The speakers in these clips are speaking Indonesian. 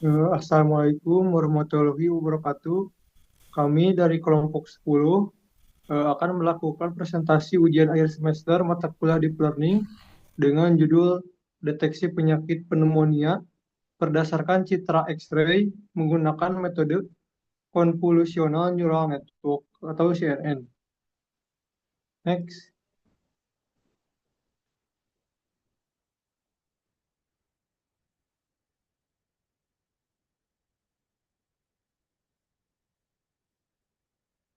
Assalamualaikum warahmatullahi wabarakatuh. Kami dari kelompok 10 akan melakukan presentasi ujian akhir semester mata kuliah Deep Learning dengan judul Deteksi Penyakit Pneumonia berdasarkan citra X-ray menggunakan metode Convolutional Neural Network atau CNN. Next.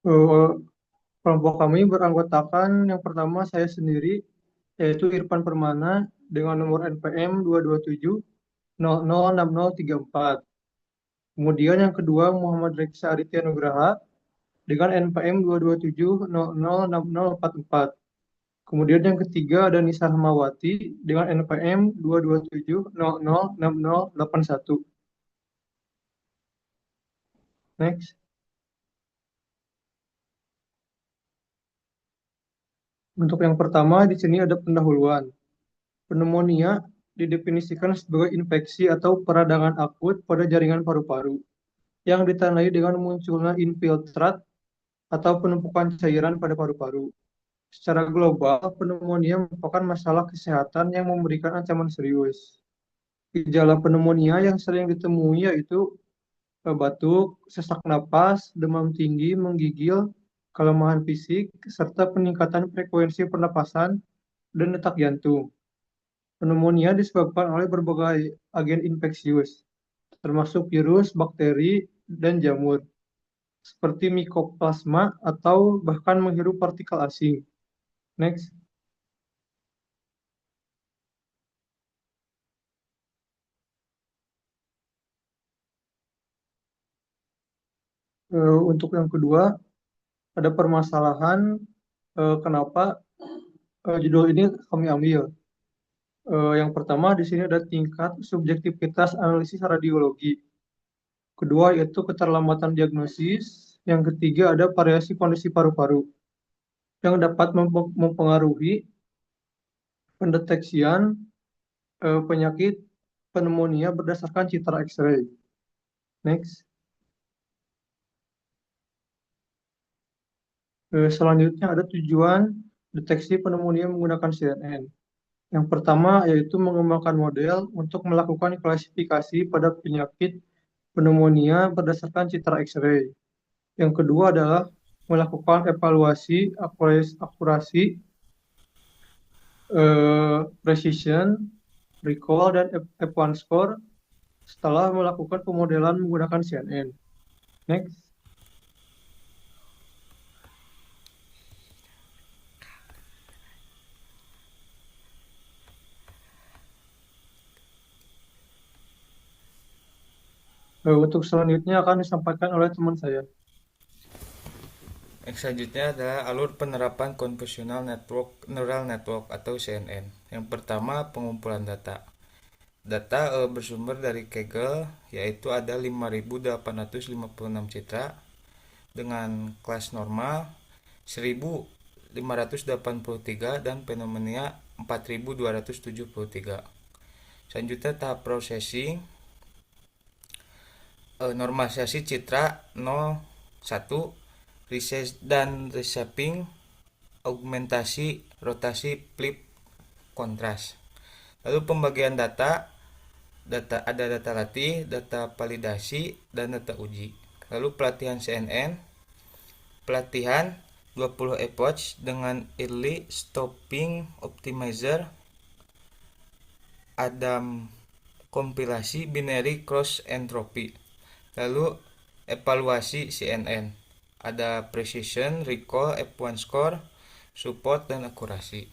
Eh, Kelompok kami beranggotakan yang pertama saya sendiri, yaitu Irfan Permana dengan nomor NPM 227006034. Kemudian yang kedua Muhammad Reksa Aditya Nugraha dengan NPM 22700604044. Kemudian yang ketiga ada Nisa Hamawati dengan NPM 227006081. Next. Untuk yang pertama di sini ada pendahuluan. Pneumonia didefinisikan sebagai infeksi atau peradangan akut pada jaringan paru-paru yang ditandai dengan munculnya infiltrat atau penumpukan cairan pada paru-paru. Secara global, pneumonia merupakan masalah kesehatan yang memberikan ancaman serius. Gejala pneumonia yang sering ditemui yaitu batuk, sesak napas, demam tinggi, menggigil, kelemahan fisik, serta peningkatan frekuensi pernapasan dan detak jantung. Pneumonia disebabkan oleh berbagai agen infeksius, termasuk virus, bakteri, dan jamur, seperti mikoplasma atau bahkan menghirup partikel asing. Next. Untuk yang kedua, ada permasalahan kenapa judul ini kami ambil. Yang pertama di sini ada tingkat subjektivitas analisis radiologi. Kedua yaitu keterlambatan diagnosis. Yang ketiga ada variasi kondisi paru-paru yang dapat mempengaruhi pendeteksian penyakit pneumonia berdasarkan citra X-ray. Next. Selanjutnya ada tujuan deteksi pneumonia menggunakan CNN. Yang pertama yaitu mengembangkan model untuk melakukan klasifikasi pada penyakit pneumonia berdasarkan citra X-ray. Yang kedua adalah melakukan evaluasi akurasi, precision, recall, dan F1 score setelah melakukan pemodelan menggunakan CNN. Next. Untuk selanjutnya akan disampaikan oleh teman saya. Yang selanjutnya adalah alur penerapan Convolutional Neural Network atau CNN. Yang pertama, pengumpulan data. Data bersumber dari Kaggle, yaitu ada 5.856 citra dengan kelas normal 1.583 dan fenomena 4.273. Selanjutnya tahap processing, normalisasi citra 01, resize dan reshaping, augmentasi, rotasi, flip, kontras. Lalu pembagian data, ada data latih, data validasi, dan data uji. Lalu pelatihan CNN, pelatihan 20 approach dengan early stopping optimizer, ada kompilasi binary cross entropy. Lalu evaluasi CNN, ada precision, recall, F1 score, support, dan akurasi.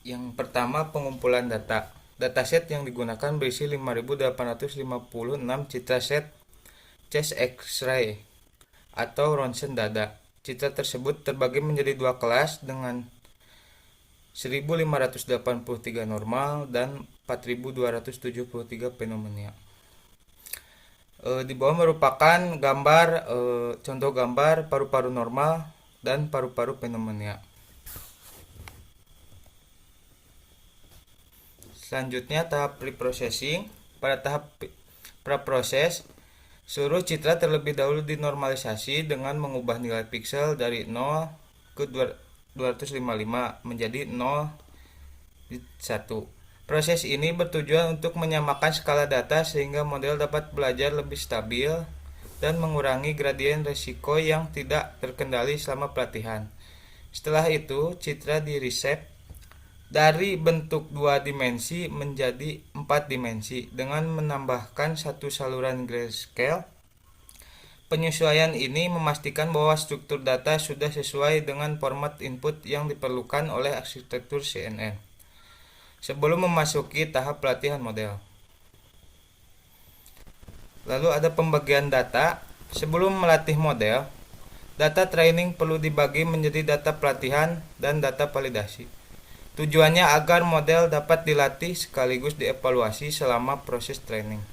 Yang pertama, pengumpulan data. Dataset yang digunakan berisi 5.856 citra set chest X-ray atau ronsen dada. Citra tersebut terbagi menjadi dua kelas dengan 1.583 normal dan 4.273 fenomena. Di bawah merupakan gambar, contoh gambar paru-paru normal dan paru-paru fenomena. Selanjutnya tahap preprocessing. Pada tahap preproses, seluruh citra terlebih dahulu dinormalisasi dengan mengubah nilai piksel dari 0 ke 255 menjadi 0,1. Proses ini bertujuan untuk menyamakan skala data sehingga model dapat belajar lebih stabil dan mengurangi gradien risiko yang tidak terkendali selama pelatihan. Setelah itu, citra di-reshape dari bentuk 2 dimensi menjadi 4 dimensi dengan menambahkan satu saluran grayscale. Penyesuaian ini memastikan bahwa struktur data sudah sesuai dengan format input yang diperlukan oleh arsitektur CNN. Sebelum memasuki tahap pelatihan model. Lalu ada pembagian data. Sebelum melatih model, data training perlu dibagi menjadi data pelatihan dan data validasi. Tujuannya agar model dapat dilatih sekaligus dievaluasi selama proses training.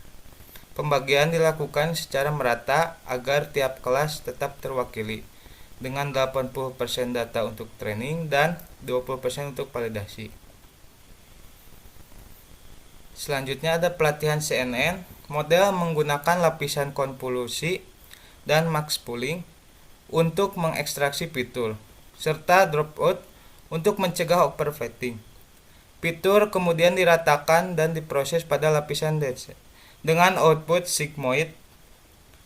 Pembagian dilakukan secara merata agar tiap kelas tetap terwakili dengan 80% data untuk training dan 20% untuk validasi. Selanjutnya ada pelatihan CNN. Model menggunakan lapisan konvolusi dan max pooling untuk mengekstraksi fitur, serta dropout untuk mencegah overfitting. Fitur kemudian diratakan dan diproses pada lapisan DC. Dengan output sigmoid,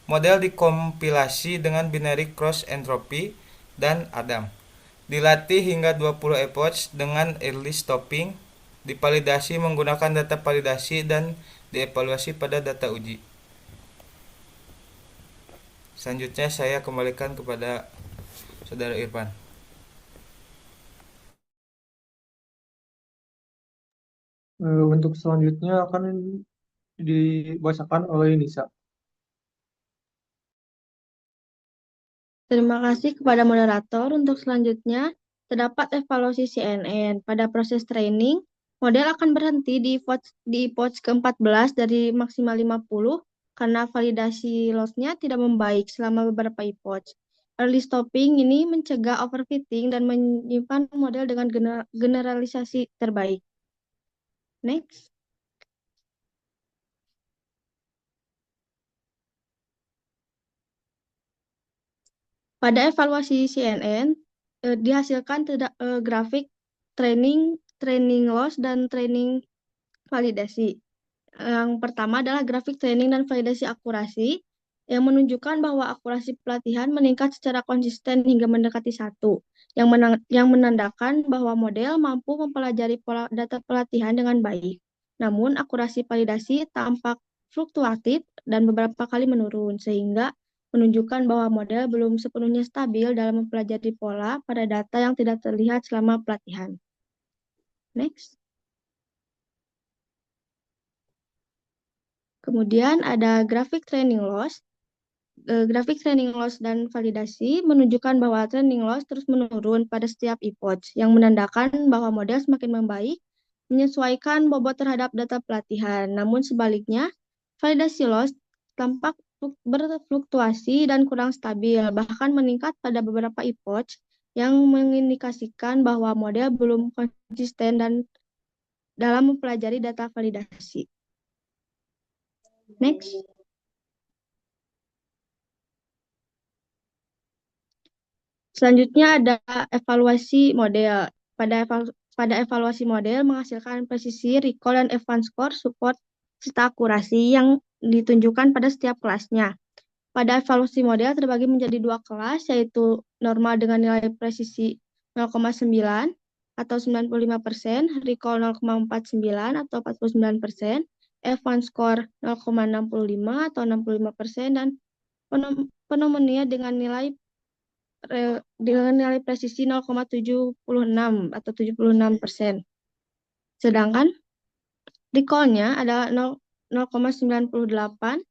model dikompilasi dengan binary cross entropy dan Adam. Dilatih hingga 20 epochs dengan early stopping, divalidasi menggunakan data validasi dan dievaluasi pada data uji. Selanjutnya saya kembalikan kepada Saudara Irfan. Untuk selanjutnya akan dibacakan oleh Nisa. Terima kasih kepada moderator. Untuk selanjutnya, terdapat evaluasi CNN. Pada proses training, model akan berhenti di epoch ke-14 dari maksimal 50 karena validasi loss-nya tidak membaik selama beberapa epoch. Early stopping ini mencegah overfitting dan menyimpan model dengan generalisasi terbaik. Next. Pada evaluasi CNN, dihasilkan grafik training loss, dan training validasi. Yang pertama adalah grafik training dan validasi akurasi, yang menunjukkan bahwa akurasi pelatihan meningkat secara konsisten hingga mendekati 1, yang menandakan bahwa model mampu mempelajari pola data pelatihan dengan baik. Namun, akurasi validasi tampak fluktuatif dan beberapa kali menurun, sehingga menunjukkan bahwa model belum sepenuhnya stabil dalam mempelajari pola pada data yang tidak terlihat selama pelatihan. Next. Kemudian ada grafik training loss. Grafik training loss dan validasi menunjukkan bahwa training loss terus menurun pada setiap epoch, yang menandakan bahwa model semakin membaik, menyesuaikan bobot terhadap data pelatihan. Namun sebaliknya, validasi loss tampak berfluktuasi dan kurang stabil, bahkan meningkat pada beberapa epoch, yang mengindikasikan bahwa model belum konsisten dan dalam mempelajari data validasi. Next. Selanjutnya ada evaluasi model. Pada evaluasi model menghasilkan presisi, recall, dan advance score support serta akurasi yang ditunjukkan pada setiap kelasnya. Pada evaluasi model terbagi menjadi 2 kelas, yaitu normal dengan nilai presisi 0,9 atau 95%, recall 0,49 atau 49%, advance score 0,65 atau 65%, dan pneumonia dengan nilai presisi 0,76 atau 76%. Sedangkan recall-nya adalah 0,98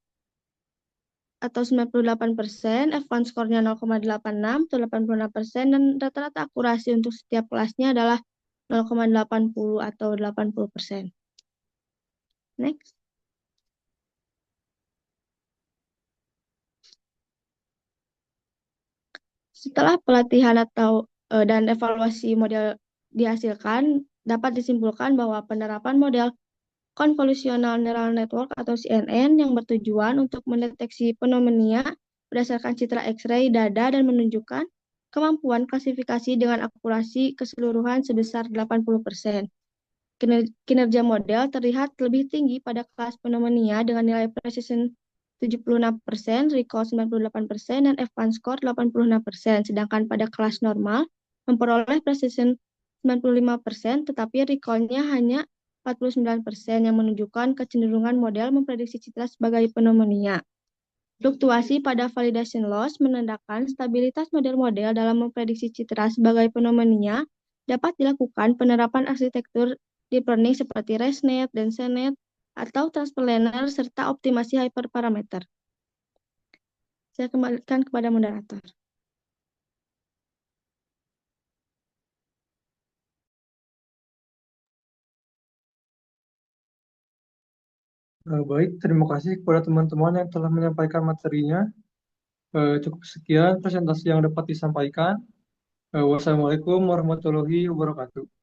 atau 98%, advance score-nya 0,86 atau 86%, dan rata-rata akurasi untuk setiap kelasnya adalah 0,80 atau 80%. Next. Setelah pelatihan dan evaluasi model dihasilkan, dapat disimpulkan bahwa penerapan model Convolutional Neural Network atau CNN yang bertujuan untuk mendeteksi pneumonia berdasarkan citra X-ray dada dan menunjukkan kemampuan klasifikasi dengan akurasi keseluruhan sebesar 80%. Kinerja model terlihat lebih tinggi pada kelas pneumonia dengan nilai precision 76%, recall 98%, dan F1 score 86%. Sedangkan pada kelas normal memperoleh precision 95%, tetapi recall-nya hanya 49% yang menunjukkan kecenderungan model memprediksi citra sebagai pneumonia. Fluktuasi pada validation loss menandakan stabilitas model-model dalam memprediksi citra sebagai pneumonia dapat dilakukan penerapan arsitektur deep learning seperti ResNet, DenseNet, atau transplanar serta optimasi hyperparameter. Saya kembalikan kepada moderator. Baik, terima kasih kepada teman-teman yang telah menyampaikan materinya. Cukup sekian presentasi yang dapat disampaikan. Wassalamualaikum warahmatullahi wabarakatuh.